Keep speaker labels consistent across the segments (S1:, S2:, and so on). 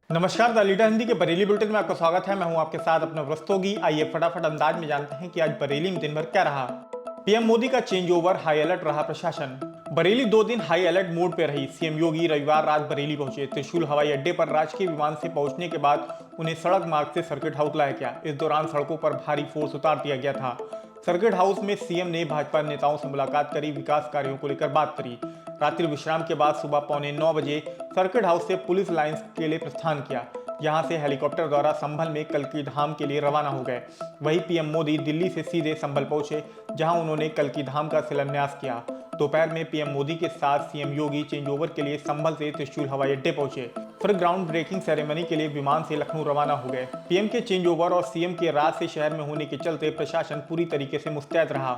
S1: नमस्कार, the leader Hindi के Bareilly bulletin में आपका स्वागत है। मैं हूं आपके साथ अपना रस्तोगी। आइए फटाफट अंदाज में जानते हैं कि आज बरेली में दिन भर क्या रहा। पीएम मोदी का चेंज ओवर, हाई अलर्ट रहा प्रशासन। बरेली 2 दिन हाई अलर्ट मोड पे रही। सीएम योगी रविवार रात बरेली पहुंचे। त्रिशूल हवाई अड्डे पर राजकीय विमान से पहुंचने के बाद उन्हें सड़क मार्ग से सर्किट हाउस लाया गया। इस दौरान सड़कों पर भारी फोर्स उतार दिया गया था। सर्किट हाउस में सीएम ने भाजपा नेताओं से मुलाकात करी, विकास कार्यों को लेकर बात करी। रात्रि विश्राम के बाद सुबह 8:45 बजे सर्किट हाउस से पुलिस लाइंस के लिए प्रस्थान किया। यहां से हेलीकॉप्टर द्वारा संभल में कल्की धाम के लिए रवाना हो गए। वहीं पीएम मोदी दिल्ली से सीधे संभल पहुंचे, जहां उन्होंने कल्की धाम का शिलान्यास किया। दोपहर में पीएम मोदी के साथ सीएम योगी चेंज ओवर के लिए संभल से त्रिशूल हवाई अड्डे पहुंचे। फिर ग्राउंड ब्रेकिंग सेरेमनी के लिए विमान से लखनऊ रवाना हो गए। पीएम के चेंज ओवर और सीएम के रात से शहर में होने के चलते प्रशासन पूरी तरीके से मुस्तैद रहा।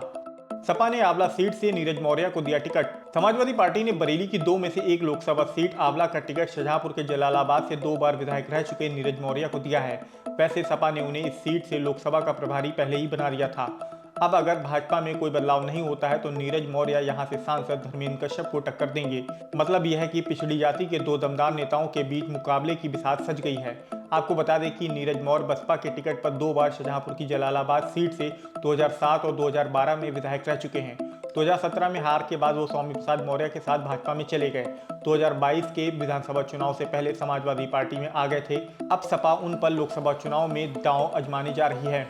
S1: सपा ने आंवला सीट से नीरज मौर्य को दिया टिकट। समाजवादी पार्टी ने बरेली की 2 में से 1 लोकसभा सीट आंवला का टिकट शाहजहांपुर के जलालाबाद से 2 बार विधायक रह चुके नीरज मौर्य को दिया है। वैसे सपा ने उन्हें इस सीट से लोकसभा का प्रभारी पहले ही बना दिया था। अब अगर भाजपा में कोई बदलाव नहीं होता है तो नीरज मौर्य यहां से सांसद धर्मेंद्र कश्यप को टक्कर देंगे। मतलब यह है कि पिछड़ी जाति के 2 दमदार नेताओं के बीच मुकाबले की बिसात सज गई है। आपको बता दें कि नीरज मौर्य बसपा के टिकट पर 2 बार शाहजहांपुर की जलालाबाद सीट से 2007 और 2012 में विधायक रह चुके हैं। 2017 में हार के बाद वो स्वामी प्रसाद मौर्य के साथ भाजपा में चले गए। 2022 के विधानसभा चुनाव से पहले समाजवादी पार्टी में आ गए थे। अब सपा उन पर लोकसभा चुनाव में दांव आजमाने जा रही है।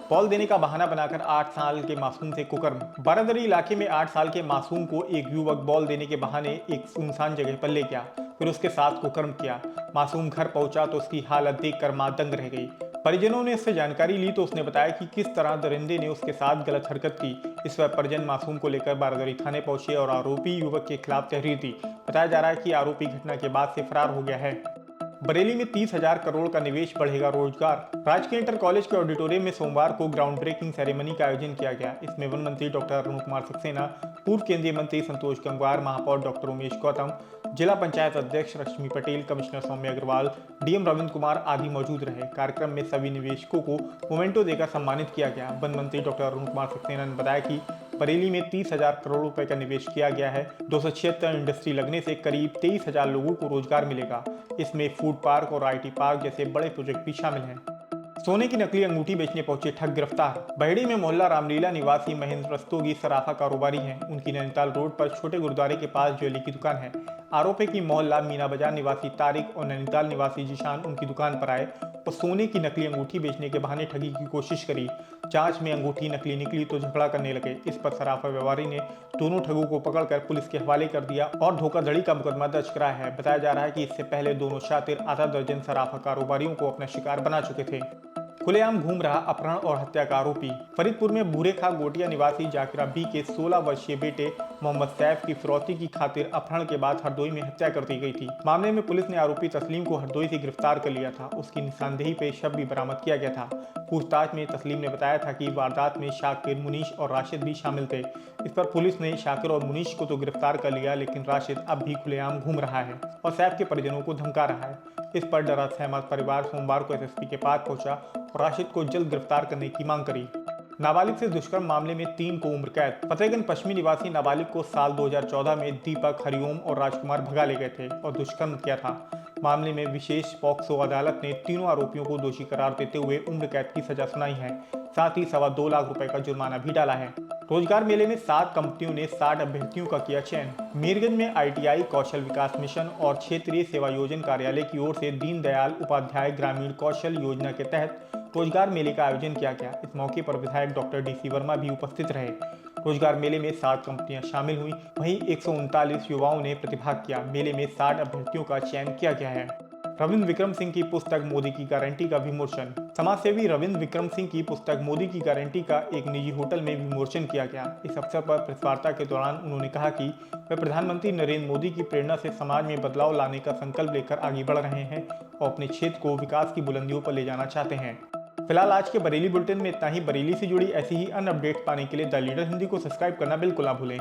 S1: बॉल देने का बहाना बनाकर 8 साल के मासूम से कुकर्म। बारादरी इलाके में 8 साल के मासूम को एक युवक बॉल देने के बहाने एक सुनसान जगह पर ले गया, फिर उसके साथ कुकर्म किया। मासूम घर पहुंचा तो उसकी हालत देखकर मां दंग रह गई। परिजनों ने इससे जानकारी ली तो उसने बताया कि किस तरह दरिंदे ने उसके साथ गलत हरकत की। इस पर परिजन मासूम को लेकर बारादरी थाने पहुंचे और आरोपी युवक के खिलाफ तहरीर दी। बताया जा रहा है कि आरोपी घटना के बाद से फरार हो गया है। बरेली में 30,000 करोड़ का निवेश, बढ़ेगा रोजगार। राजकीय इंटर कॉलेज के ऑडिटोरियम में सोमवार को ग्राउंड ब्रेकिंग सेरेमनी का आयोजन किया गया। इसमें वन मंत्री डॉक्टर अरुण कुमार सक्सेना, पूर्व केंद्रीय मंत्री संतोष गंगवार, महापौर डॉक्टर उमेश गौतम, जिला पंचायत अध्यक्ष रश्मि पटेल, कमिश्नर सौम्य अग्रवाल, डीएम रविंद्र कुमार आदि मौजूद रहे। कार्यक्रम में सभी निवेशकों को मोमेंटो देकर सम्मानित किया गया। वन मंत्री डॉक्टर अरुण कुमार सक्सेना ने बताया कि बरेली में 30,000 करोड़ रुपए का निवेश किया गया है। 276 इंडस्ट्री लगने से करीब 23,000 लोगों को रोजगार मिलेगा। इसमें फूड पार्क और आईटी पार्क जैसे बड़े प्रोजेक्ट भी शामिल हैं। सोने की नकली अंगूठी बेचने पहुंचे ठग गिरफ्तार। बहेड़ी में मोहल्ला रामलीला निवासी महेंद्र रस्तोगी सराफा कारोबारी हैं। उनकी नैनीताल रोड पर छोटे गुरुद्वारे के पास ज्वेलरी की दुकान है। आरोप है कि मोहल्ला मीना बाजार निवासी तारिक और नैनीताल निवासी जिशान उनकी दुकान पर आए और सोने की नकली अंगूठी बेचने के बहाने ठगी की कोशिश करी। जांच में अंगूठी नकली निकली तो झगड़ा करने लगे। इस पर सराफा व्यापारी ने दोनों ठगों को पकड़कर पुलिस के हवाले कर दिया और धोखाधड़ी का मुकदमा दर्ज कराया है। बताया जा रहा है कि इससे पहले दोनों शातिर आधा दर्जन सराफा कारोबारियों को अपना शिकार बना चुके थे। खुलेआम घूम रहा अपहरण और हत्या का आरोपी। फरीदपुर में बूरेखा गोटिया निवासी जाकिरा बी के 16 वर्षीय बेटे मोहम्मद सैफ की फिरौती की खातिर अपहरण के बाद हरदोई में हत्या कर दी गई थी। मामले में पुलिस ने आरोपी तस्लीम को हरदोई से गिरफ्तार कर लिया था। उसकी निशानदेही पे शव भी बरामद किया गया था। पूछताछ में तस्लीम ने बताया था कि वारदात में शाकिर, मुनीश और राशिद भी शामिल थे। इस पर पुलिस ने शाकिर और मुनीश को तो गिरफ्तार कर लिया, लेकिन राशिद अब भी खुलेआम घूम रहा है और सैफ के परिजनों को धमका रहा है। इस पर डरा सहमत परिवार सोमवार को एसएसपी के पास पहुंचा और राशिद को जल्द गिरफ्तार करने की मांग करी। नाबालिग से दुष्कर्म मामले में 3 को उम्र कैद। फतेहगंज पश्चिमी निवासी नाबालिग को साल 2014 में दीपक, हरिओम और राजकुमार भगा ले गए थे और दुष्कर्म किया था। मामले में विशेष पॉक्सो अदालत ने तीनों आरोपियों को दोषी करार देते हुए उम्र कैद की सजा सुनाई है। साथ ही 2.25 लाख रुपए का जुर्माना भी डाला है। रोजगार मेले में 7 कंपनियों ने 60 अभ्यर्थियों का किया चयन। मीरगंज में आईटीआई, कौशल विकास मिशन और क्षेत्रीय सेवा योजन कार्यालय की ओर से दीनदयाल उपाध्याय ग्रामीण कौशल योजना के तहत रोजगार मेले का आयोजन किया गया। इस मौके पर विधायक डॉक्टर डीसी वर्मा भी उपस्थित रहे। रोजगार मेले में 7 कंपनियां शामिल हुई, वहीं 139 युवाओं ने प्रतिभाग किया। मेले में 60 अभ्यर्थियों का चयन किया गया है। रविंद्र विक्रम सिंह की पुस्तक मोदी की गारंटी का विमोचन। समाजसेवी रविंद्र विक्रम सिंह की पुस्तक मोदी की गारंटी का एक निजी होटल में विमोचन किया गया। इस अवसर पर प्रेस वार्ता के दौरान उन्होंने कहा कि वे प्रधानमंत्री नरेंद्र मोदी की प्रेरणा से समाज में बदलाव लाने का संकल्प लेकर आगे बढ़ रहे हैं और अपने क्षेत्र को विकास की बुलंदियों पर ले जाना चाहते हैं। फिलहाल आज के बरेली बुलेटिन में इतना ही। बरेली से जुड़ी ऐसी ही अन्य अपडेट पाने के लिए द लीडर हिंदी को सब्सक्राइब करना बिल्कुल ना भूलें।